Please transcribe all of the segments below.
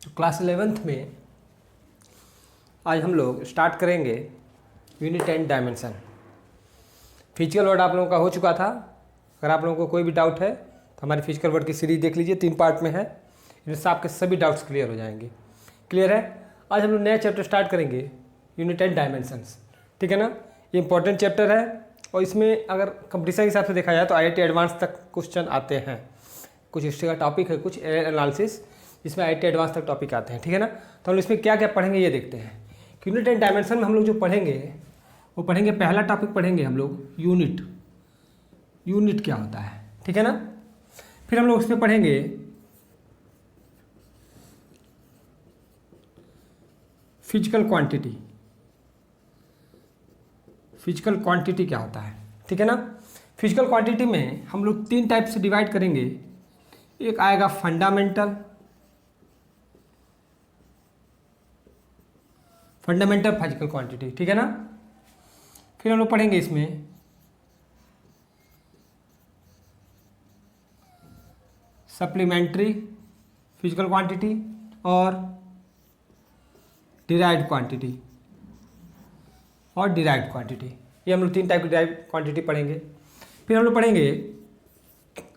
तो class 11th में आज हम लोग स्टार्ट करेंगे unit and dimension. Physical word आप लोगों का हो चुका था। अगर आप लोगों को कोई भी डाउट है तो हमारी फिजिकल वर्ड की सीरीज देख लीजिए, 3 पार्ट में है। इनसे आपके सभी डाउट्स क्लियर हो जाएंगे। क्लियर है? आज हम लोग नया चैप्टर स्टार्ट करेंगे, यूनिट एंड डायमेंशंस। ठीक है ना? ये इंपॉर्टेंट चैप्टर है और इसमें अगर कंपटीशन के हिसाब से देखा जाए तो IIT एडवांस तक क्वेश्चन आते हैं। कुछ हिस्ट्री का टॉपिक है, कुछ एनालिसिस, जिसमें IIT एडवांस तक टॉपिक आते हैं। ठीक है ना? तो हम लोग इसमें क्या क्या पढ़ेंगे ये देखते हैं। यूनिट एंड डायमेंशन में हम लोग जो पढ़ेंगे वो पढ़ेंगे, पहला टॉपिक पढ़ेंगे हम लोग यूनिट। यूनिट क्या होता है? ठीक है ना? फिर हम लोग उसमें पढ़ेंगे फिजिकल क्वांटिटी। फिजिकल क्वांटिटी क्या होता है? ठीक है ना? फिजिकल क्वांटिटी में हम लोग 3 टाइप से डिवाइड करेंगे। एक आएगा फंडामेंटल फिजिकल क्वांटिटी। ठीक है ना? फिर हम लोग पढ़ेंगे इसमें सप्लीमेंट्री फिजिकल क्वांटिटी और डिराइव्ड क्वांटिटी ये हम लोग 3 टाइप की डिराइव्ड क्वांटिटी पढ़ेंगे। फिर हम लोग पढ़ेंगे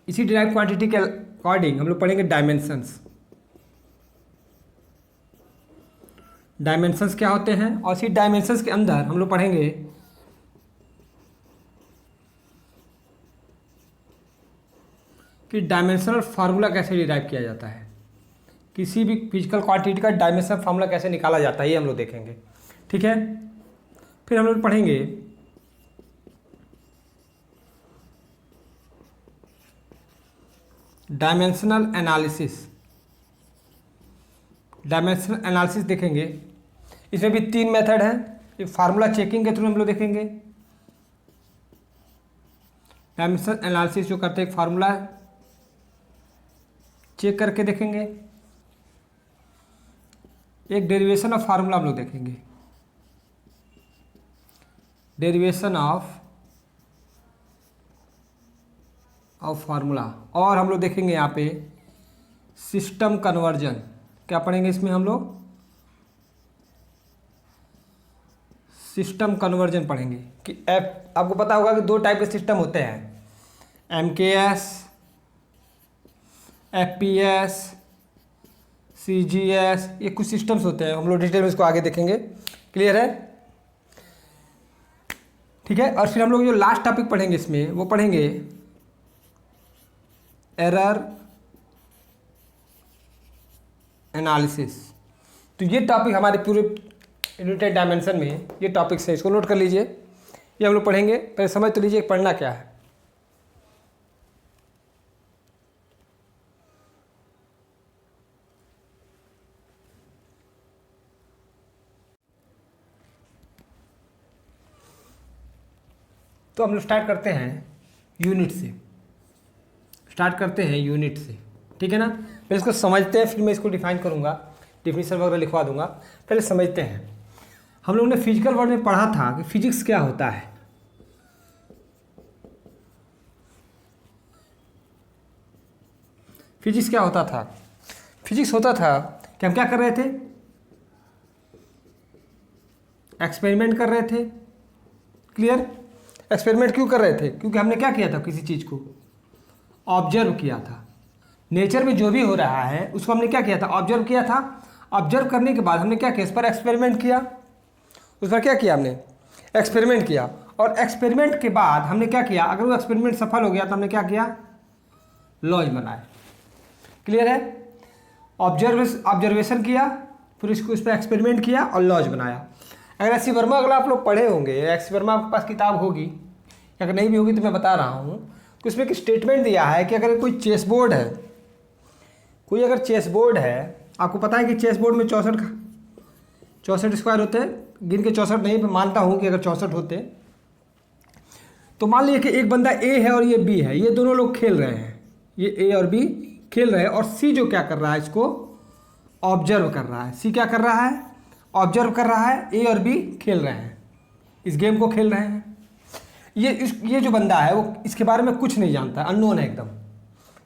इसी डिराइव्ड क्वांटिटी के अकॉर्डिंग हम लोग पढ़ेंगे डायमेंशंस। डायमेंशंस क्या होते हैं और इसी डायमेंशंस के अंदर हम लोग पढ़ेंगे कि डायमेंशनल फार्मूला कैसे डिराइव किया जाता है। किसी भी फिजिकल क्वांटिटी का डायमेंशनल फार्मूला कैसे निकाला जाता है, ये हम लोग देखेंगे। ठीक है? फिर हम लोग पढ़ेंगे डायमेंशनल एनालिसिस देखेंगे। इसमें भी 3 मेथड है। एक फार्मूला चेकिंग के थ्रू हम लोग देखेंगे। डायमेंशनल एनालिसिस जो करते हैं, एक फार्मूला चेक करके देखेंगे। एक डेरिवेशन ऑफ फार्मूला हम लोग देखेंगे। Derivation of formula. और हम लोग देखेंगे यहाँ पे सिस्टम कन्वर्जन। क्या पढ़ेंगे इसमें हम लोग? सिस्टम कन्वर्जन पढ़ेंगे कि आपको पता होगा कि 2 टाइप के सिस्टम होते हैं, MKS, FPS, CGS। ये कुछ सिस्टम्स होते हैं, हम लोग डिटेल में इसको आगे देखेंगे। क्लियर है? ठीक है? और फिर हम लोग जो लास्ट टॉपिक पढ़ेंगे इसमें वो पढ़ेंगे एरर एनालिसिस। तो ये टॉपिक हमारे पूरे यूनिट एंड डायमेंशन में ये टॉपिक्स है, इसको नोट कर लीजिए। ये हम लोग पढ़ेंगे। पहले समझ तो लीजिए पढ़ना क्या है। तो हम लोग स्टार्ट करते हैं यूनिट से। ठीक है ना? पहले इसको समझते हैं, फिर मैं इसको डिफाइन करूंगा, डिफिनीशन वगैरह लिखवा दूंगा। पहले समझते हैं। हम लोग ने फिजिकल वर्ड में पढ़ा था कि फिजिक्स क्या होता है। फिजिक्स क्या होता था? फिजिक्स होता था कि हम क्या कर रहे थे? एक्सपेरिमेंट कर रहे थे। क्लियर? एक्सपेरिमेंट क्यों कर रहे थे? क्योंकि हमने क्या किया था, किसी चीज़ को ऑब्जर्व किया था। नेचर में जो भी हो रहा है उसको हमने क्या किया था? ऑब्जर्व किया था। ऑब्जर्व करने के बाद हमने क्या किया? इस पर एक्सपेरिमेंट किया। उस पर क्या किया? हमने एक्सपेरिमेंट किया। और एक्सपेरिमेंट के बाद हमने क्या किया? अगर वो एक्सपेरिमेंट सफल हो गया तो हमने क्या किया? लॉज बनाए। क्लियर है? ऑब्जर्वेशन किया, फिर इसको इस पर एक्सपेरिमेंट किया और लॉज बनाया। अगर एस सी वर्मा अगर आप लोग पढ़े होंगे, एस सी वर्मा आपके पास किताब होगी, अगर नहीं भी होगी तो मैं बता रहा हूँ कि उसमें एक स्टेटमेंट दिया है कि अगर कोई चेस बोर्ड है, आपको पता है कि चेस बोर्ड में 64 स्क्वायर होते हैं। गिन के 64 नहीं, मैं मानता हूँ कि अगर 64 होते तो मान लीजिए कि एक बंदा ए है और ये बी है, ये दोनों लोग खेल रहे हैं, ये ए और बी खेल रहे हैं। और सी जो क्या कर रहा है, इसको ऑब्जर्व कर रहा है। सी क्या कर रहा है? ऑब्जर्व कर रहा है। ए और बी खेल रहे हैं, इस गेम को खेल रहे हैं। ये जो बंदा है वो इसके बारे में कुछ नहीं जानता, अननोन है एकदम।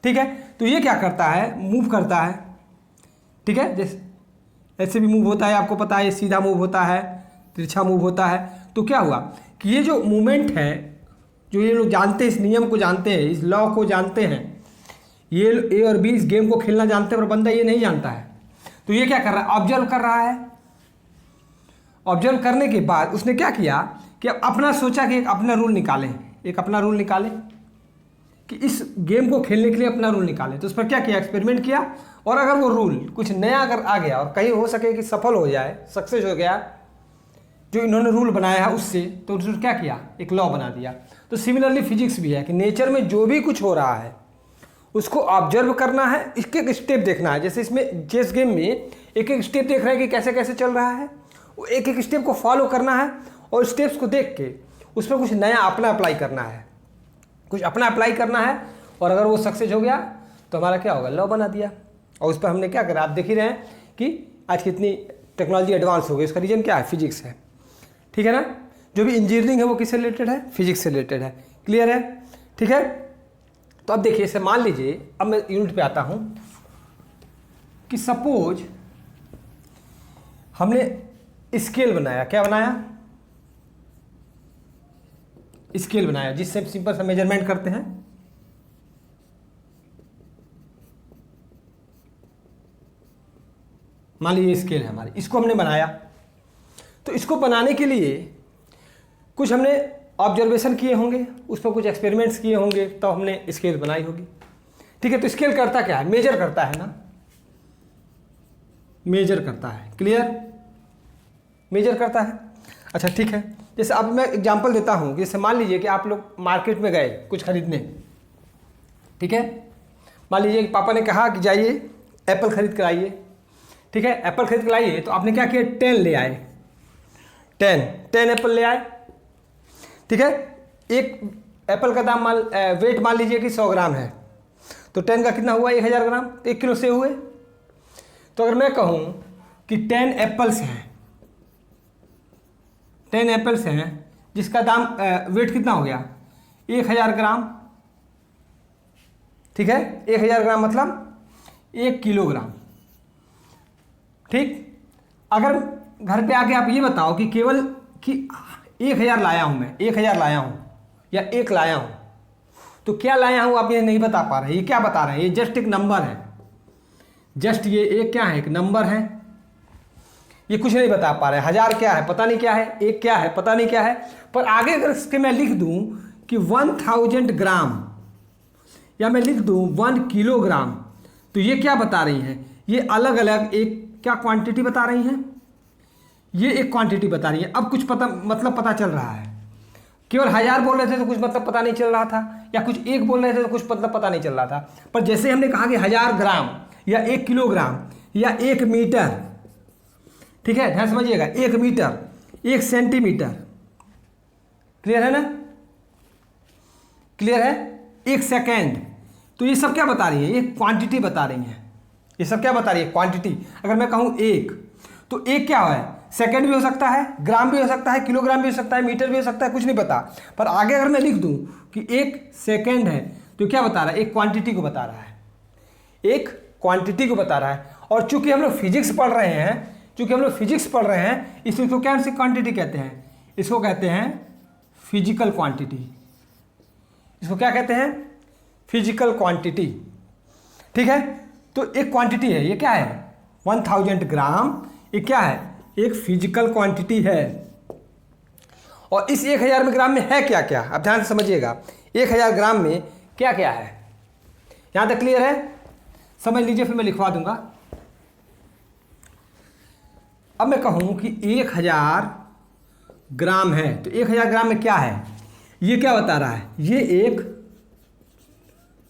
ठीक है? तो ये क्या करता है? मूव करता है। ठीक है? जैसे ऐसे भी मूव होता है, आपको पता है, सीधा मूव होता है, तिरछा मूव होता है। तो क्या हुआ कि ये जो मूवमेंट है, जो ये लोग जानते हैं, इस नियम को जानते हैं, इस लॉ को जानते हैं, ये ए और बी इस गेम को खेलना जानते हैं, और बंदा ये नहीं जानता है। तो ये क्या कर रहा है, ऑब्जर्व कर रहा है। ऑब्जर्व करने के बाद उसने क्या किया कि अपना सोचा कि एक अपना रूल निकालें, एक अपना रूल निकालें कि इस गेम को खेलने के लिए अपना रूल निकालें। तो उस पर क्या किया, एक्सपेरिमेंट किया, और अगर वो रूल कुछ नया अगर आ गया और कहीं हो सके कि सफल हो जाए, सक्सेस हो गया जो इन्होंने रूल बनाया है उससे, तो उसने क्या किया, एक लॉ बना दिया। तो सिमिलरली फिजिक्स भी है कि नेचर में जो भी कुछ हो रहा है उसको ऑब्जर्व करना है, एक एक स्टेप देखना है। जैसे इसमें चेस गेम में एक एक स्टेप देख रहे हैं कि कैसे कैसे चल रहा है, वो एक एक स्टेप को फॉलो करना है, और स्टेप्स को देख के उस पर कुछ नया अपना अप्लाई करना है, कुछ अपना अप्लाई करना है। और अगर वो सक्सेस हो गया तो हमारा क्या होगा, लॉ बना दिया। और उस पर हमने क्या करा, आप देख ही रहे हैं कि आज कितनी टेक्नोलॉजी एडवांस हो गई। इसका रीजन क्या है, फिजिक्स है। ठीक है ना, जो भी इंजीनियरिंग है वो किससे रिलेटेड है, फिजिक्स से रिलेटेड है। क्लियर है, ठीक है। तो अब देखिए, इसे मान लीजिए, अब मैं यूनिट पे आता हूं कि सपोज हमने स्केल बनाया, क्या बनाया, स्केल बनाया, जिससे सिंपल सा मेजरमेंट करते हैं। मान लीजिए स्केल है हमारी, इसको हमने बनाया। तो इसको बनाने के लिए कुछ हमने ऑब्जर्वेशन किए होंगे, उस पर कुछ एक्सपेरिमेंट्स किए होंगे, तब तो हमने स्केल बनाई होगी। ठीक है, तो स्केल करता क्या है, मेजर करता है ना, मेजर करता है। क्लियर, मेजर करता है। अच्छा ठीक है, जैसे अब मैं एग्जांपल देता हूँ, जैसे मान लीजिए कि आप लोग मार्केट में गए कुछ खरीदने। ठीक है, मान लीजिए कि पापा ने कहा कि जाइए एप्पल खरीद कर आइए। ठीक है, एप्पल खरीद कर लाइए, तो आपने क्या किया, 10 ले आए, 10 एप्पल ले आए। ठीक है, एक एप्पल का दाम वेट मान लीजिए कि 100 ग्राम है, तो 10 का कितना हुआ, 1000 ग्राम, तो 1 किलो सेब हुए। तो अगर मैं कहूँ कि 10 एप्पल्स हैं, 10 एप्पल्स हैं, जिसका दाम वेट कितना हो गया, 1000 ग्राम। ठीक है, 1000 ग्राम मतलब 1 किलोग्राम। ठीक, अगर घर पे आके आप ये बताओ कि केवल कि 1000 लाया हूँ मैं, 1000 लाया हूँ या 1 लाया हूँ, तो क्या लाया हूँ आप ये नहीं बता पा रहे। ये क्या बता रहे हैं, ये जस्ट एक नंबर है, जस्ट ये एक क्या है, एक नंबर है। ये कुछ नहीं बता पा रहे। 1000 क्या है पता नहीं क्या है, 1 क्या है पता नहीं क्या है। पर आगे अगर इसके मैं लिख दूँ कि 1000 ग्राम, या मैं लिख दूँ 1 किलोग्राम, तो ये क्या बता रही हैं, ये अलग अलग एक क्या क्वांटिटी बता रही हैं, ये एक क्वांटिटी बता रही है। अब कुछ पता चल रहा है। केवल 1000 बोल रहे थे तो कुछ मतलब पता नहीं चल रहा था, या कुछ 1 बोल रहे थे तो कुछ मतलब पता नहीं चल रहा था। पर जैसे हमने कहा कि 1000 ग्राम या 1 किलोग्राम या 1 मीटर, ठीक है, ध्यान समझिएगा, 1 मीटर, 1 सेंटीमीटर, क्लियर है ना, क्लियर है, 1 सेकेंड, तो ये सब क्या बता रही है, ये क्वांटिटी बता रही है। ये सब क्या बता रही है, क्वांटिटी। अगर मैं कहूँ 1, तो 1 क्या है, सेकंड भी हो सकता है, ग्राम भी हो सकता है, किलोग्राम भी हो सकता है, मीटर भी हो सकता है, कुछ नहीं पता। पर आगे अगर मैं लिख दूं कि 1 सेकंड है, तो क्या बता रहा है, एक क्वांटिटी को बता रहा है, एक क्वांटिटी को बता रहा है। और चूंकि हम लोग फिजिक्स पढ़ रहे हैं, इसको क्या से क्वांटिटी कहते हैं, इसको कहते हैं फिजिकल क्वांटिटी। इसको क्या कहते हैं, फिजिकल क्वांटिटी। ठीक है, तो एक क्वांटिटी है, ये क्या है, 1000 ग्राम, ये क्या है, एक फिजिकल क्वांटिटी है। और इस 1000 ग्राम में है क्या क्या, अब ध्यान से समझिएगा, 1000 ग्राम में क्या क्या है। यहां तक क्लियर है, समझ लीजिए, फिर मैं लिखवा दूंगा। अब मैं कहूं कि 1000 ग्राम है, तो 1000 ग्राम में क्या है, ये क्या बता रहा है, ये एक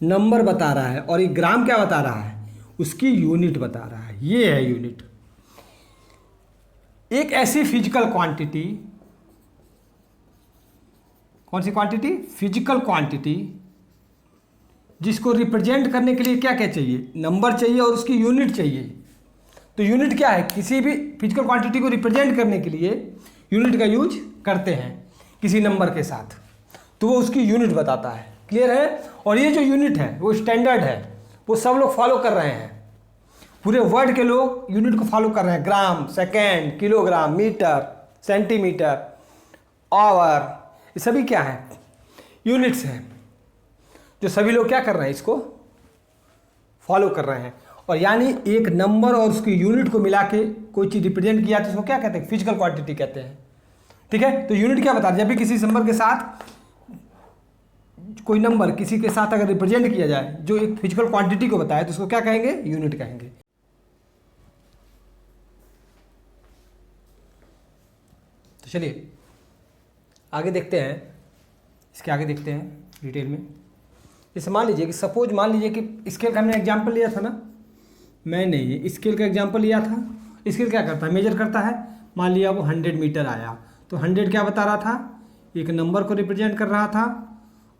नंबर बता रहा है, और ये ग्राम क्या बता रहा है, उसकी यूनिट बता रहा है, ये है यूनिट। एक ऐसी फिजिकल क्वांटिटी, कौन सी क्वांटिटी, फिजिकल क्वांटिटी, जिसको रिप्रेजेंट करने के लिए क्या क्या चाहिए, नंबर चाहिए और उसकी यूनिट चाहिए। तो यूनिट क्या है, किसी भी फिजिकल क्वांटिटी को रिप्रेजेंट करने के लिए यूनिट का यूज करते हैं किसी नंबर के साथ, तो वो उसकी यूनिट बताता है। क्लियर है, और ये जो यूनिट है वो स्टैंडर्ड है, वो सब लोग फॉलो कर रहे हैं, पूरे वर्ल्ड के लोग यूनिट को फॉलो कर रहे हैं, gram, second, kilogram, metre, centimetre, hour, ये सभी क्या है, यूनिट्स हैं, जो सभी लोग क्या कर रहे हैं, इसको फॉलो कर रहे हैं। और यानी एक नंबर और उसकी यूनिट को मिला के कोई चीज़ रिप्रेजेंट किया तो उसको क्या कहते हैं, फिजिकल क्वांटिटी कहते हैं। ठीक है, तो यूनिट क्या बता रहे हैं, जब भी किसी नंबर के साथ कोई नंबर किसी के साथ अगर रिप्रेजेंट किया जाए जो एक फिजिकल क्वांटिटी को बताए तो उसको क्या कहेंगे, यूनिट कहेंगे। तो चलिए आगे देखते हैं, इसके आगे देखते हैं डिटेल में। जैसे मान लीजिए कि सपोज मान लीजिए कि स्केल का हमने एग्जांपल लिया था ना, मैंने स्केल का एग्जांपल लिया था। स्केल क्या करता है, मेजर करता है। मान लिया वो 100 मीटर आया, तो 100 क्या बता रहा था, एक नंबर को रिप्रेजेंट कर रहा था,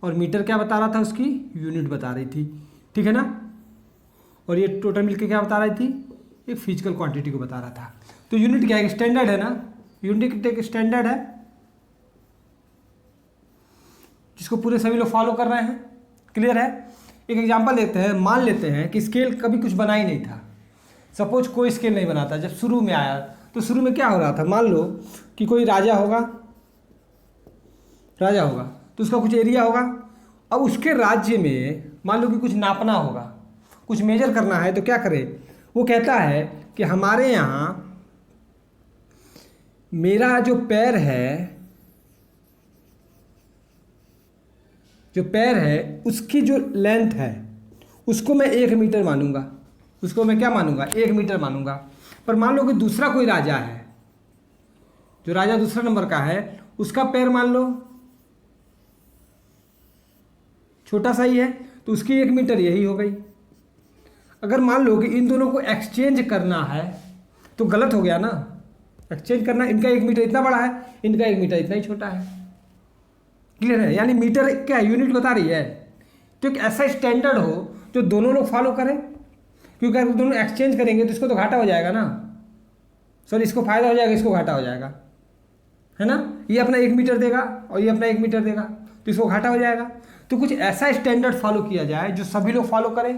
और मीटर क्या बता रहा था, उसकी यूनिट बता रही थी। ठीक है ना, और ये टोटल मिलकर क्या बता रही थी, एक फिजिकल क्वांटिटी को बता रहा था। तो यूनिट क्या है, स्टैंडर्ड है ना, यूनिट एक स्टैंडर्ड है जिसको पूरे सभी लोग फॉलो कर रहे हैं। क्लियर है। एक एग्जांपल लेते हैं, मान लेते हैं कि स्केल कभी कुछ बना ही नहीं था। सपोज कोई स्केल नहीं बना था, जब शुरू में आया तो शुरू में क्या हो रहा था, मान लो कि कोई राजा होगा तो उसका कुछ एरिया होगा। अब उसके राज्य में मान लो कि कुछ नापना होगा, कुछ मेजर करना है, तो क्या करे, वो कहता है कि हमारे यहाँ मेरा जो पैर है उसकी जो लेंथ है उसको मैं 1 मीटर मानूंगा, उसको मैं क्या मानूंगा, 1 मीटर मानूंगा। पर मान लो कि दूसरा कोई राजा है, जो राजा दूसरा नंबर का है, उसका पैर मान लो छोटा सा ही है, तो उसकी 1 मीटर यही हो गई। अगर मान लो कि इन दोनों को एक्सचेंज करना है तो गलत हो गया ना, एक्सचेंज करना, इनका 1 मीटर इतना बड़ा है, इनका 1 मीटर इतना ही छोटा है। क्लियर है, यानी मीटर क्या यूनिट बता रही है। तो एक ऐसा स्टैंडर्ड हो जो दोनों लोग फॉलो करें, क्योंकि अगर दोनों एक्सचेंज करेंगे तो इसको तो घाटा हो जाएगा ना, सॉरी इसको फायदा हो जाएगा, इसको घाटा हो जाएगा, है ना। ये अपना 1 मीटर देगा और ये अपना 1 मीटर देगा, तो इसको घाटा हो जाएगा। तो कुछ ऐसा स्टैंडर्ड फॉलो किया जाए जो सभी लोग फॉलो करें,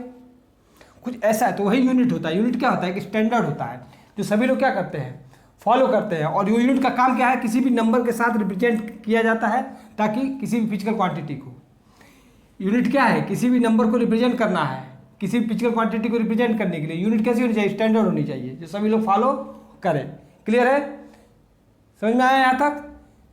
कुछ ऐसा है, तो वही यूनिट होता है। यूनिट क्या होता है, कि स्टैंडर्ड होता है जो सभी लोग क्या करते हैं, फॉलो करते हैं। और यूनिट का काम क्या है, किसी भी नंबर के साथ रिप्रेजेंट किया जाता है ताकि किसी भी फिजिकल क्वांटिटी को, यूनिट क्या है, किसी भी नंबर को रिप्रेजेंट करना है, किसी भी फिजिकल क्वांटिटी को रिप्रेजेंट करने के लिए यूनिट कैसी होनी चाहिए, स्टैंडर्ड होनी चाहिए जो सभी लोग फॉलो करें। क्लियर है, समझ में आया यहाँ तक।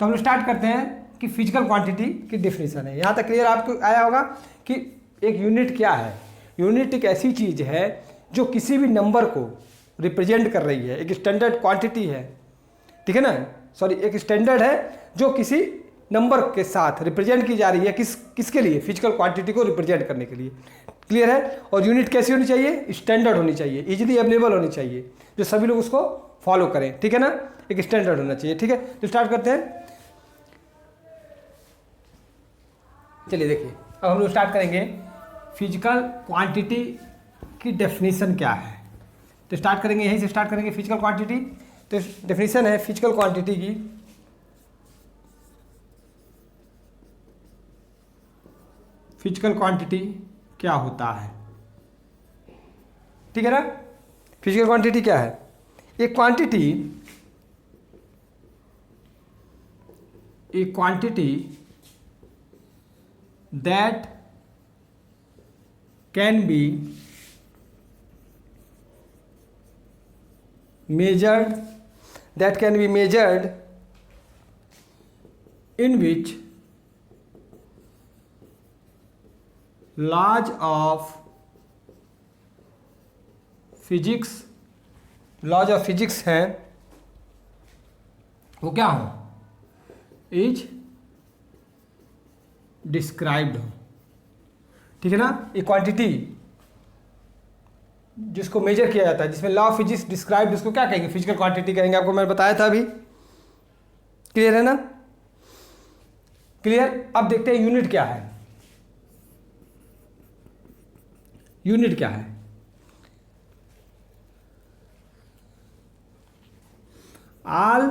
तो हम लोग स्टार्ट करते हैं कि फिजिकल क्वांटिटी की डेफिनेशन है। यहाँ तक क्लियर आपको आया होगा कि एक यूनिट क्या है। यूनिट एक ऐसी चीज़ है जो किसी भी नंबर को रिप्रेजेंट कर रही है, एक स्टैंडर्ड क्वांटिटी है। ठीक है ना, सॉरी एक स्टैंडर्ड है जो किसी नंबर के साथ रिप्रेजेंट की जा रही है, किसके लिए, फिजिकल क्वांटिटी को रिप्रेजेंट करने के लिए। क्लियर है। और यूनिट कैसी होनी चाहिए, स्टैंडर्ड होनी चाहिए, इजीली अवेलेबल होनी चाहिए, जो सभी लोग उसको फॉलो करें। ठीक है ना, एक स्टैंडर्ड होना चाहिए। ठीक है, तो स्टार्ट करते हैं। चलिए देखिए, अब हम लोग स्टार्ट करेंगे फिजिकल क्वांटिटी की डेफिनेशन क्या है। तो स्टार्ट करेंगे यहीं से, स्टार्ट करेंगे फिजिकल क्वांटिटी। तो डेफिनेशन है फिजिकल क्वांटिटी की, फिजिकल क्वांटिटी क्या होता है। ठीक है ना, फिजिकल क्वांटिटी क्या है, एक quantity that can be measured in which laws of physics हैं, वो क्या हो, इज डिस्क्राइब्ड हो। ठीक है ना, ये क्वांटिटी जिसको मेजर किया जाता है, जिसमें लॉ ऑफ फिजिक्स डिस्क्राइब्ड, उसको क्या कहेंगे, फिजिकल क्वांटिटी कहेंगे। आपको मैंने बताया था अभी। क्लियर है ना, क्लियर। अब देखते हैं यूनिट क्या है। यूनिट क्या है, ऑल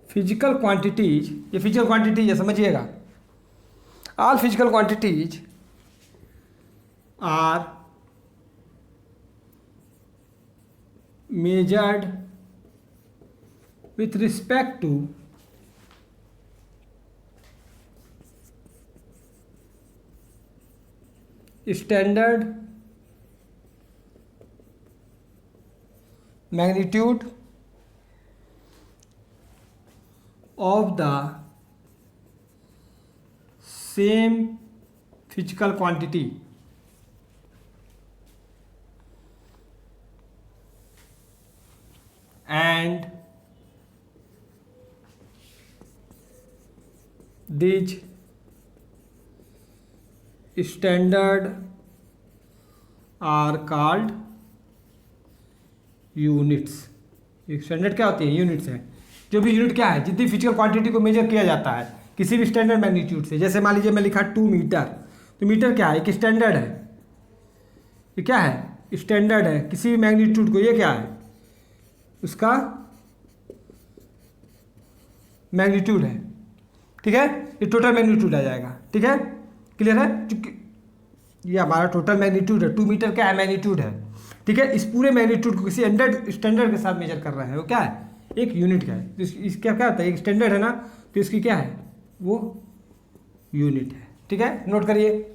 फिजिकल क्वांटिटीज, ये फिजिकल क्वांटिटीज है, समझिएगा। All physical quantities are measured with respect to standard magnitude of the same physical quantity and these standard are called units. Standard क्या होती है? यूनिट्स है। जो भी यूनिट क्या है, जितनी फिजिकल क्वांटिटी को मेजर किया जाता है किसी भी स्टैंडर्ड मैग्नीट्यूड से। जैसे मान लीजिए मैं लिखा 2 मीटर, तो मीटर क्या है? एक स्टैंडर्ड है। ये क्या है? स्टैंडर्ड है किसी भी मैग्नीट्यूड को। ये क्या है? उसका मैग्नीट्यूड है। ठीक है, ये टोटल मैग्नीट्यूड आ जाएगा। ठीक है, क्लियर है? चूंकि ये हमारा टोटल मैग्नीट्यूड है। 2 मीटर क्या है? मैग्नीट्यूड है। ठीक है, इस पूरे मैग्नीट्यूड को किसी स्टैंडर्ड के साथ मेजर कर रहे हैं। वो क्या है? एक यूनिट का है। तो इसका क्या होता है? एक स्टैंडर्ड है ना, तो इसकी क्या है? वो यूनिट है। ठीक है, नोट करिए।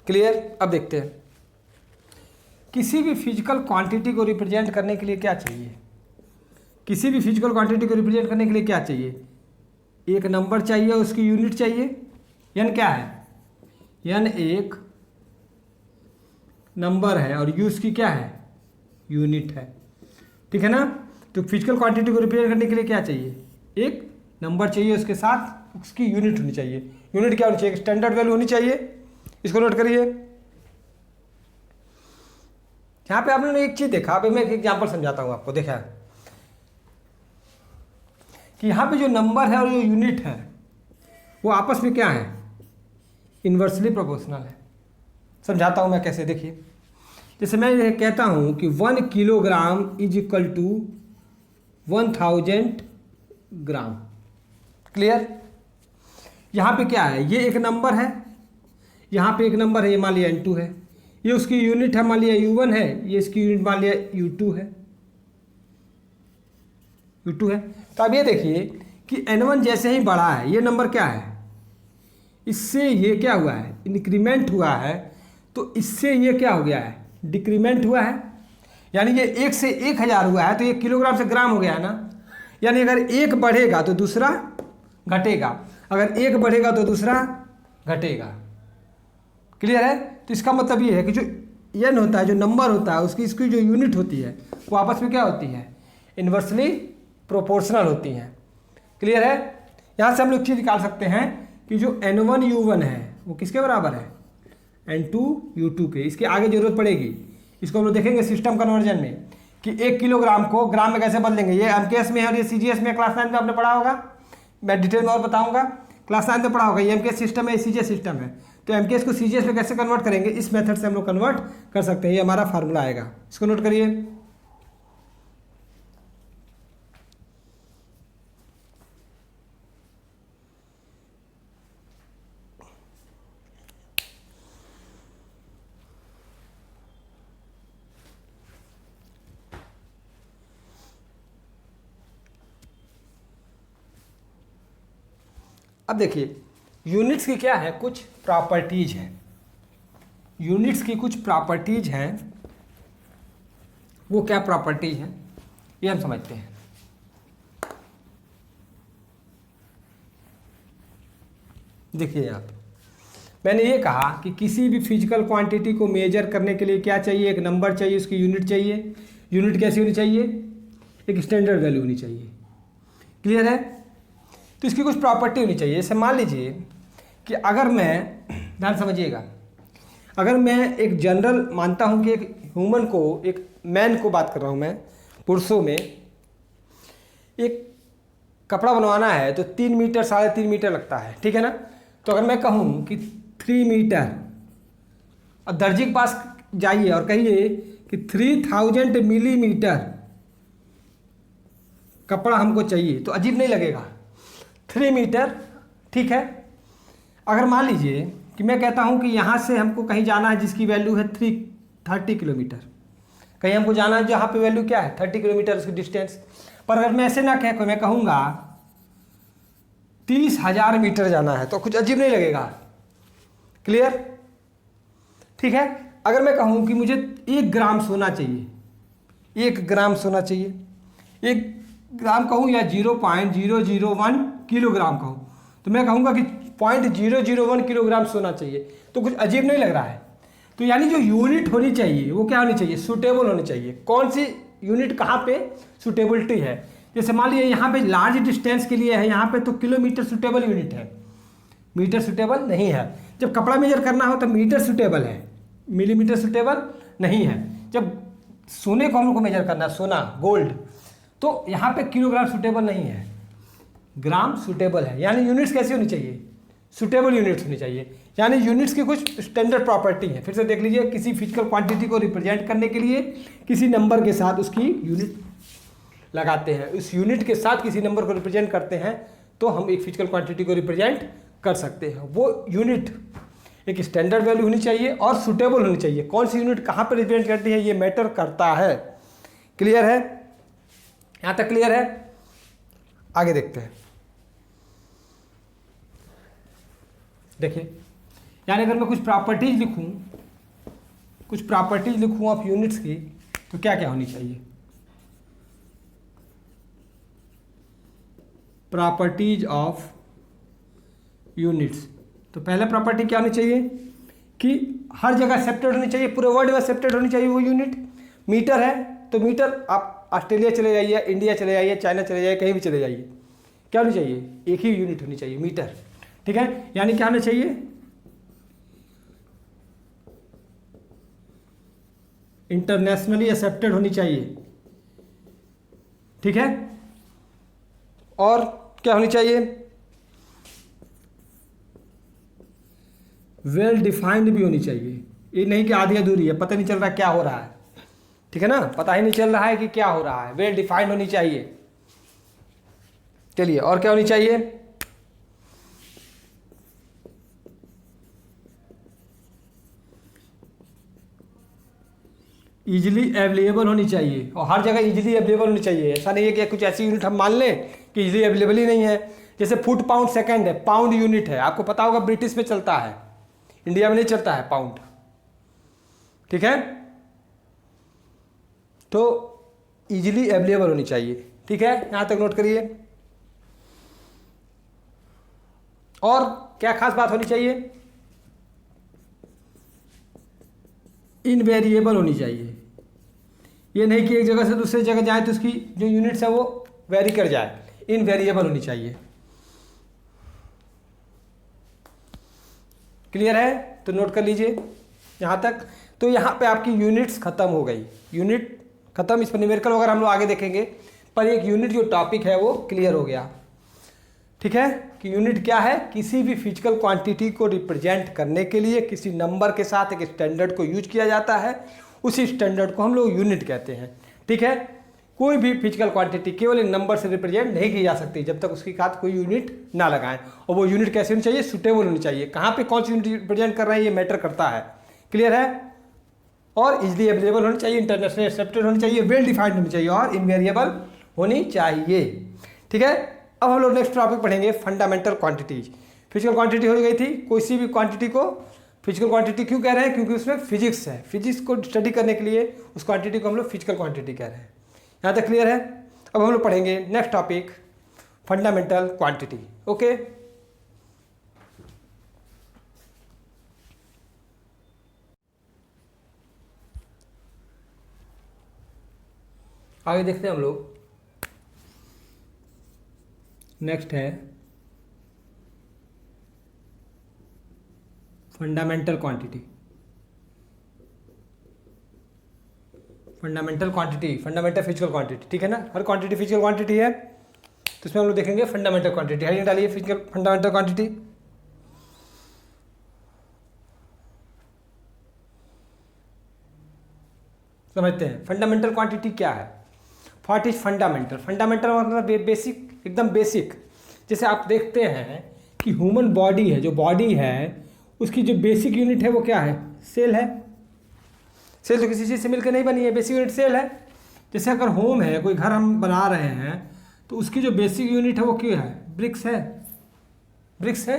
क्लियर? अब देखते हैं किसी भी फिजिकल क्वांटिटी को रिप्रेजेंट करने के लिए क्या चाहिए। किसी भी फिजिकल क्वांटिटी को रिप्रेजेंट करने के लिए क्या चाहिए? एक नंबर चाहिए, उसकी यूनिट चाहिए। एन क्या है? एन एक नंबर है और यू उसकी क्या है? यूनिट है। ठीक है ना? तो फिजिकल क्वांटिटी को रिप्रेजेंट करने के लिए क्या चाहिए? एक नंबर चाहिए, उसके साथ उसकी यूनिट होनी चाहिए। यूनिट क्या होनी चाहिए? स्टैंडर्ड वैल्यू होनी चाहिए। इसको नोट करिए। यहां पे आपने एक चीज देखा, अभी मैं एक एग्जांपल समझाता हूं आपको। देखा कि यहां पे जो नंबर है और जो यूनिट है वो आपस में क्या है? इन्वर्सली प्रोपोर्शनल है। समझाता हूं मैं कैसे। देखिए, जैसे मैं ये कहता हूं कि 1 kilogram is equal to 1000 gram. Clear? यहां पे क्या है? ये एक नंबर है, यहाँ पे एक नंबर है, ये मान लिया N2 है। ये उसकी यूनिट है, मान लिया U1 है। ये इसकी यूनिट मान लिया U2 है। U2 है। तो अब ये देखिए कि N1 जैसे ही बढ़ा है, ये नंबर क्या है? इससे ये क्या हुआ है? इंक्रीमेंट हुआ है। तो इससे ये क्या हो गया है? डिक्रीमेंट हुआ है। यानी ये 1 से 1000 हुआ है, तो ये किलोग्राम से ग्राम हो गया है ना। यानी अगर एक बढ़ेगा तो दूसरा घटेगा, अगर एक बढ़ेगा तो दूसरा घटेगा। क्लियर है? तो इसका मतलब ये है कि जो एन होता है, जो नंबर होता है, इसकी जो यूनिट होती है वो आपस में क्या होती है? इन्वर्सली प्रोपोर्शनल होती हैं। क्लियर है? यहाँ से हम लोग चीज़ निकाल सकते हैं कि जो N1 U1 है वो किसके बराबर है? N2 U2 के। इसके आगे जरूरत पड़ेगी, इसको हम लोग देखेंगे सिस्टम कन्वर्जन में कि 1 किलोग्राम को ग्राम में कैसे बदलेंगे। ये MKS में है और ये CGS में क्लास 9 में आपने पढ़ा होगा। मैं डिटेल में और बताऊँगा, क्लास 9 में पढ़ा होगा। ये MKS सिस्टम है, CGS सिस्टम है। तो MKS को CGS में कैसे कन्वर्ट करेंगे? इस मेथड से हम लोग कन्वर्ट कर सकते हैं। ये हमारा फार्मूला आएगा, इसको नोट करिए। अब देखिए, यूनिट्स की क्या है? कुछ प्रॉपर्टीज हैं। यूनिट्स की कुछ प्रॉपर्टीज हैं। वो क्या प्रॉपर्टीज हैं ये हम समझते हैं। देखिए आप, मैंने ये कहा कि किसी भी फिजिकल क्वांटिटी को मेजर करने के लिए क्या चाहिए? एक नंबर चाहिए, उसकी यूनिट चाहिए। यूनिट कैसी होनी चाहिए? एक स्टैंडर्ड वैल्यू होनी चाहिए। क्लियर है? तो इसकी कुछ प्रॉपर्टी होनी चाहिए। जैसे मान लीजिए कि अगर मैं, ध्यान समझिएगा, अगर मैं एक जनरल मानता हूं कि एक ह्यूमन को, एक मैन को बात कर रहा हूं मैं, पुरुषों में एक कपड़ा बनवाना है तो 3 मीटर 3.5 मीटर लगता है। ठीक है ना? तो अगर मैं कहूं कि 3 मीटर। और दर्जी के पास जाइए और कहिए कि 3000 मिलीमीटर कपड़ा हमको चाहिए, तो अजीब नहीं लगेगा? 3 मीटर, ठीक है। अगर मान लीजिए कि मैं कहता हूं कि यहाँ से हमको कहीं जाना है जिसकी वैल्यू है 30 किलोमीटर, कहीं हमको जाना है जहाँ पे वैल्यू क्या है 30 किलोमीटर उसकी डिस्टेंस। पर अगर मैं ऐसे ना कह, मैं कहूँगा 30,000 मीटर जाना है, तो कुछ अजीब नहीं लगेगा? क्लियर? ठीक है। अगर मैं कहूँ कि मुझे 1 ग्राम सोना चाहिए, 1 ग्राम सोना चाहिए, 1 ग्राम कहूँ या 0.001 किलोग्राम कहूँ, तो मैं कहूँगा कि 0.001 किलोग्राम सोना चाहिए, तो कुछ अजीब नहीं लग रहा है? तो यानी जो यूनिट होनी चाहिए वो क्या होनी चाहिए? सूटेबल होनी चाहिए। कौन सी यूनिट कहाँ पे सूटेबिलिटी है? जैसे मान लीजिए यहाँ पे लार्ज डिस्टेंस के लिए है, यहाँ पे तो किलोमीटर सूटेबल यूनिट है, मीटर सूटेबल नहीं है। जब कपड़ा मेजर करना हो तो मीटर सूटेबल है, मिलीमीटर सूटेबल नहीं है। जब सोने को हमको मेजर करना है, सोना गोल्ड, तो यहाँ पे किलोग्राम सूटेबल नहीं है, ग्राम सूटेबल है। यानी यूनिट्स कैसी होनी चाहिए? सूटेबल यूनिट्स होनी चाहिए। यानी यूनिट्स की कुछ स्टैंडर्ड प्रॉपर्टी है। फिर से देख लीजिए, किसी फिजिकल क्वांटिटी को रिप्रेजेंट करने के लिए किसी नंबर के साथ उसकी यूनिट लगाते हैं, उस यूनिट के साथ किसी नंबर को रिप्रेजेंट करते हैं, तो हम एक फिजिकल क्वांटिटी को रिप्रेजेंट कर सकते हैं। वो यूनिट एक स्टैंडर्ड वैल्यू होनी चाहिए और सूटेबल होनी चाहिए। कौन सी यूनिट कहाँ पर रिप्रेजेंट करती है ये मैटर करता है। क्लियर है? यहाँ तक क्लियर है? आगे देखते हैं। देखिए, यानी अगर मैं कुछ प्रॉपर्टीज लिखूं ऑफ यूनिट्स की, तो क्या क्या होनी चाहिए? Properties of units. तो पहला प्रॉपर्टी क्या होनी चाहिए कि हर जगह एक्सेप्टेड होनी चाहिए, पूरे वर्ल्ड में एक्सेप्टेड होनी चाहिए वो यूनिट। मीटर है तो मीटर आप ऑस्ट्रेलिया चले जाइए, इंडिया चले जाइए, चाइना चले जाइए, कहीं भी चले जाइए, क्या होनी चाहिए? एक ही यूनिट होनी चाहिए, मीटर। ठीक है, यानी क्या होना चाहिए? इंटरनेशनली एक्सेप्टेड होनी चाहिए। ठीक है, और क्या होनी चाहिए? वेल डिफाइंड भी होनी चाहिए। ये नहीं कि आधी अधूरी है, पता नहीं चल रहा क्या हो रहा है। ठीक है ना, पता ही नहीं चल रहा है कि क्या हो रहा है। वेल डिफाइंड होनी चाहिए। चलिए, और क्या होनी चाहिए? इजीली अवेलेबल होनी चाहिए, और हर जगह इजीली अवेलेबल होनी चाहिए। ऐसा नहीं है कि कुछ ऐसी यूनिट हम मान लें कि इजीली अवेलेबल ही नहीं है। जैसे फुट पाउंड सेकंड है, पाउंड यूनिट है, आपको पता होगा ब्रिटिश में चलता है, इंडिया में नहीं चलता है पाउंड। ठीक है, तो इजीली अवेलेबल होनी चाहिए। ठीक है, यहां तक नोट करिए। और क्या खास बात होनी चाहिए? इनवेरिएबल होनी चाहिए। ये नहीं कि एक जगह से दूसरी जगह जाए तो उसकी जो यूनिट्स है वो वेरी कर जाए, इनवेरिएबल होनी चाहिए। क्लियर है? तो नोट कर लीजिए यहाँ तक। तो यहाँ पे आपकी यूनिट्स खत्म हो गई, यूनिट खत्म। इस पर न्यूमेरिकल वगैरह हम लोग आगे देखेंगे, पर एक यूनिट जो टॉपिक है वो क्लियर हो गया। ठीक है, कि यूनिट क्या है? किसी भी फिजिकल क्वांटिटी को रिप्रेजेंट करने के लिए किसी नंबर के साथ एक स्टैंडर्ड को यूज किया जाता है, उसी स्टैंडर्ड को हम लोग यूनिट कहते हैं। ठीक है, कोई भी फिजिकल क्वांटिटी केवल एक नंबर से रिप्रेजेंट नहीं की जा सकती जब तक उसके साथ कोई यूनिट ना लगाएं। और वो यूनिट कैसे होनी चाहिए? सूटेबल होनी चाहिए। कहाँ पे कौन सी यूनिट रिप्रेजेंट कर रहे हैं ये मैटर करता है। क्लियर है? और इजीली अवेलेबल होनी चाहिए, इंटरनेशनली एक्सेप्टेड होनी चाहिए, वेल डिफाइंड होनी चाहिए, और इनवेरिएबल होनी चाहिए। ठीक है, अब हम लोग नेक्स्ट टॉपिक पढ़ेंगे, फंडामेंटल क्वांटिटीज। फिजिकल क्वांटिटी हो गई थी, कोई भी क्वांटिटी को फिजिकल क्वांटिटी क्यों कह रहे हैं? क्योंकि उसमें फिजिक्स है, फिजिक्स को स्टडी करने के लिए उस क्वांटिटी को हम लोग फिजिकल क्वांटिटी कह रहे हैं। यहाँ तक क्लियर है? अब हम लोग पढ़ेंगे next topic, fundamental quantity. Okay, आगे देखते हैं हम लोग। नेक्स्ट है fundamental quantity. Fundamental quantity, fundamental physical quantity. ठीक है ना, हर क्वांटिटी फिजिकल क्वांटिटी है, तो इसमें हम लोग देखेंगे फंडामेंटल क्वांटिटी। हेडिंग डालिए, फिजिकल फंडामेंटल क्वांटिटी। समझते हैं फंडामेंटल क्वांटिटी क्या है। What is fundamental? फंडामेंटल मतलब बेसिक, एकदम बेसिक। जैसे आप देखते हैं कि ह्यूमन बॉडी है, जो बॉडी है उसकी जो बेसिक यूनिट है वो क्या है? सेल है। सेल तो किसी चीज़ से मिलकर नहीं बनी है, बेसिक यूनिट सेल है। जैसे अगर होम है, कोई घर हम बना रहे हैं, तो उसकी जो बेसिक यूनिट है वो क्या है? ब्रिक्स है। ब्रिक्स है।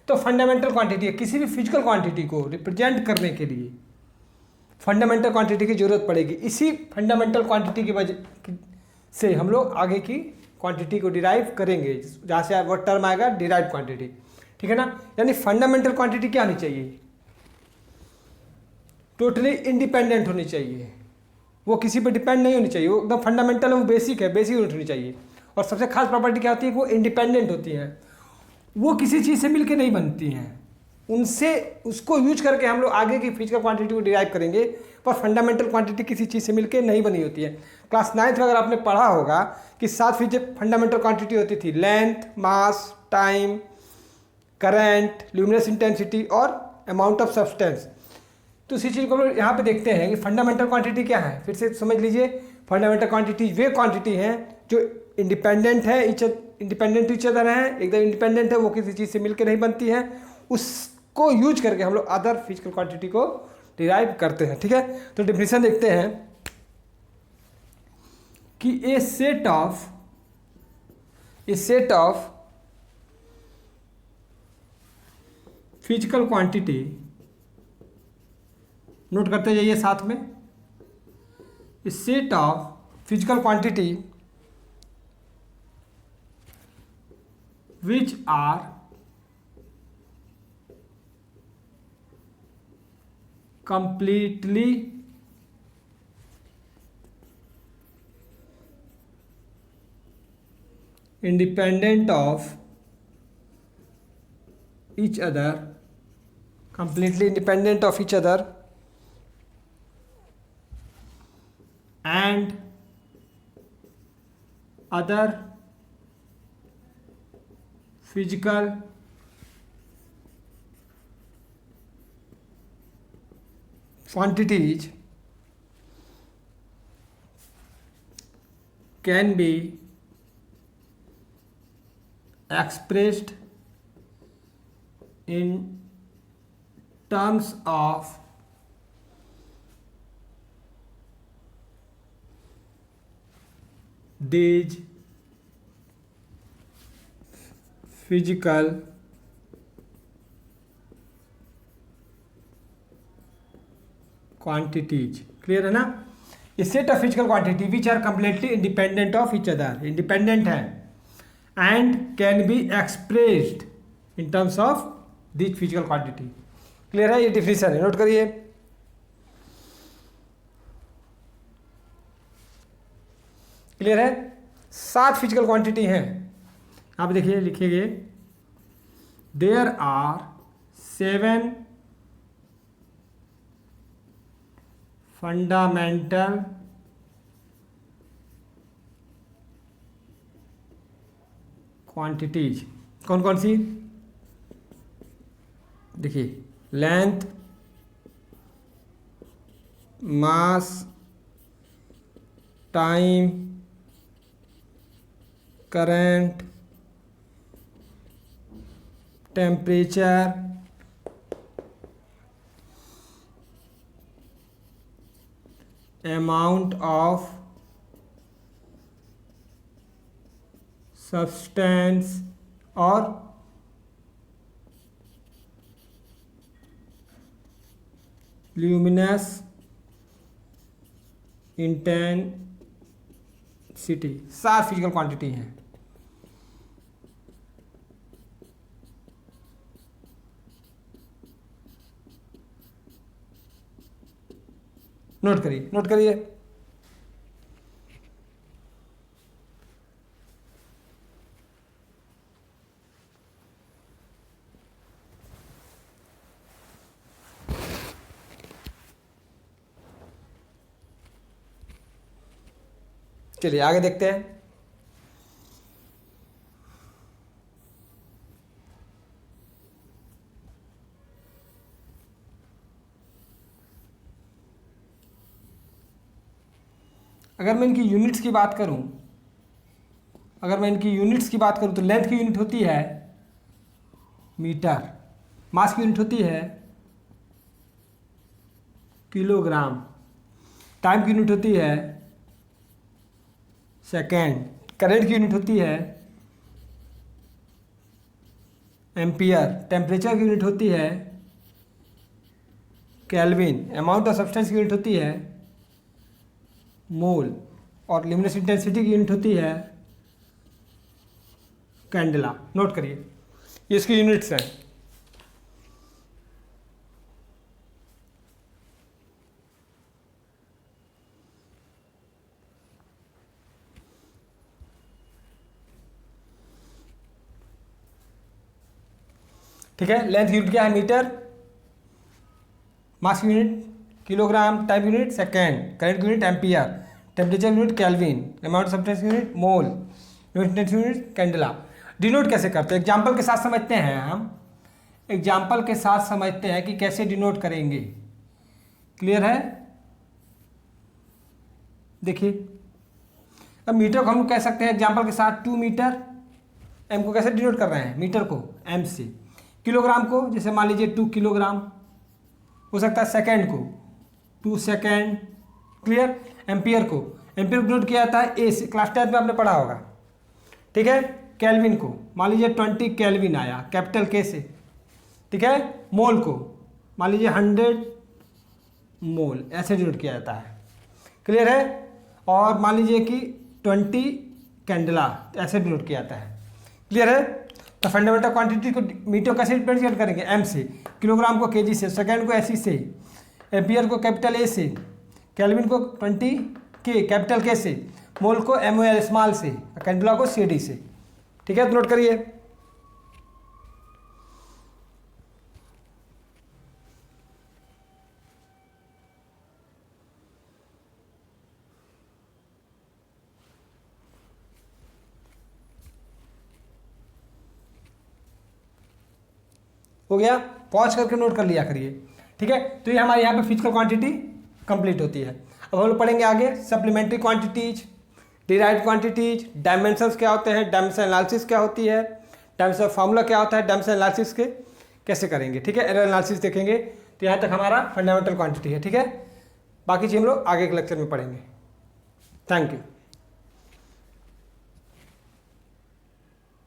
तो फंडामेंटल क्वांटिटी है। किसी भी फिजिकल क्वांटिटी को रिप्रेजेंट करने के लिए फंडामेंटल क्वांटिटी की जरूरत पड़ेगी। इसी फंडामेंटल क्वांटिटी की वजह से हम लोग आगे की क्वांटिटी को डिराइव करेंगे, जहाँ से वो टर्म आएगा डिराइव क्वांटिटी, ठीक है ना। यानी फंडामेंटल क्वांटिटी क्या होनी चाहिए? टोटली इंडिपेंडेंट होनी चाहिए, वो किसी पर डिपेंड नहीं होनी चाहिए, वो एकदम फंडामेंटल है, वो बेसिक है, बेसिक यूनिट होनी चाहिए। और सबसे खास प्रॉपर्टी क्या होती है कि वो इंडिपेंडेंट होती है, वो किसी चीज़ से मिलके नहीं बनती हैं। उनसे उसको यूज करके हम लोग आगे की फिजिकल क्वांटिटी को डिराइव करेंगे, पर फंडामेंटल क्वांटिटी किसी चीज़ से मिलके नहीं बनी होती है। क्लास 9th में अगर आपने पढ़ा होगा कि 7 फंडामेंटल क्वांटिटी होती थी: लेंथ, मास, टाइम, करंट, ल्यूमिनस इंटेंसिटी और अमाउंट ऑफ सब्सटेंस। तो इसी चीज़ को हम यहाँ पे देखते हैं कि फंडामेंटल क्वांटिटी क्या है। फिर से समझ लीजिए, फंडामेंटल क्वांटिटी वे क्वांटिटी हैं जो इंडिपेंडेंट है, इंडिपेंडेंट ईच अदर है, एकदम इंडिपेंडेंट है, वो किसी चीज़ से मिलकर नहीं बनती है। उसको यूज करके हम लोग अदर फिजिकल क्वांटिटी को डिराइव करते हैं, ठीक है। तो डेफिनेशन देखते हैं कि a set of physical quantity, note करते जाइए साथ में, a set of physical quantity which are completely independent of each other, completely independent of each other, and other physical quantities can be expressed in terms of these physical quantities। Clear है ना? A set of physical quantity which are completely independent of each other, independent है, and can be expressed in terms of this physical quantity. Clear है? ये definition है, note करिए। Clear है? 7 physical quantity हैं, आप देखिए, लिखिए, देयर आर 7 फंडामेंटल क्वांटिटीज। कौन कौन सी? देखिए, length, mass, time, current, temperature, amount of substance और luminous intensity। 7 फिजिकल क्वांटिटी हैं। नोट करिए, नोट करिए। चलिए आगे देखते हैं। अगर मैं इनकी यूनिट्स की बात करूं, तो लेंथ की यूनिट होती है मीटर, मास की यूनिट होती है किलोग्राम, टाइम की यूनिट होती है सेकेंड, करंट की यूनिट होती है एम्पियर, टेम्परेचर की यूनिट होती है केल्विन, अमाउंट ऑफ सब्सटेंस की यूनिट होती है मोल, और ल्यूमिनस इंटेंसिटी की यूनिट होती है कैंडेला। नोट करिए, ये इसकी यूनिट्स हैं। ठीक है, लेंथ यूनिट क्या है metre, mass unit kilogram, time unit second, current unit ampere, temperature unit kelvin, amount substance unit mole, unit candela. Denote कैसे करते हैं, एग्जाम्पल के साथ समझते हैं हम, एग्जाम्पल के साथ समझते हैं कि कैसे डिनोट करेंगे। क्लियर है? देखिए, अब मीटर को हम कह सकते हैं एग्जाम्पल के साथ 2 मीटर, एम को कैसे डिनोट कर रहे हैं, मीटर को एम से, किलोग्राम को जैसे मान लीजिए 2 किलोग्राम हो सकता है, सेकेंड को 2 सेकेंड। क्लियर? एम्पियर को डिनोट किया जाता है ए से, क्लास 10 में आपने पढ़ा होगा। ठीक है, केल्विन को मान लीजिए 20 केल्विन आया कैपिटल के से। ठीक है, मोल को मान लीजिए 100 मोल, ऐसे डिनोट किया जाता है। क्लियर है? और मान लीजिए कि 20 कैंडला, ऐसे डिनोट किया जाता है। क्लियर है? तो फंडामेंटल क्वांटिटी को मीटर कैसे रिप्रेजेंट करेंगे, एम से, किलोग्राम को केजी से, सेकेंड को एसई से, एम्पियर को कैपिटल ए से, केल्विन को 20 के कैपिटल के से, मोल को एम एल स्मॉल से, कैंडला को सी डी से। ठीक है, तो नोट करिए। हो गया, पॉज करके नोट कर लिया करिए। ठीक है, तो ये हमारे यहाँ पे फिजिकल क्वांटिटी कंप्लीट होती है। अब हम लोग पढ़ेंगे आगे supplementary quantities, derived quantities, dimensions क्या होते हैं, डायमेंशन एनालिसिस क्या होती है, डायमेंशन फार्मूला क्या होता है, डायमेंशन एनालिसिस के कैसे करेंगे। ठीक है, एरर एनालिसिस देखेंगे। तो यहाँ तक हमारा फंडामेंटल क्वांटिटी है। ठीक है, बाकी चीज़ हम लोग आगे के लेक्चर में पढ़ेंगे। Thank you.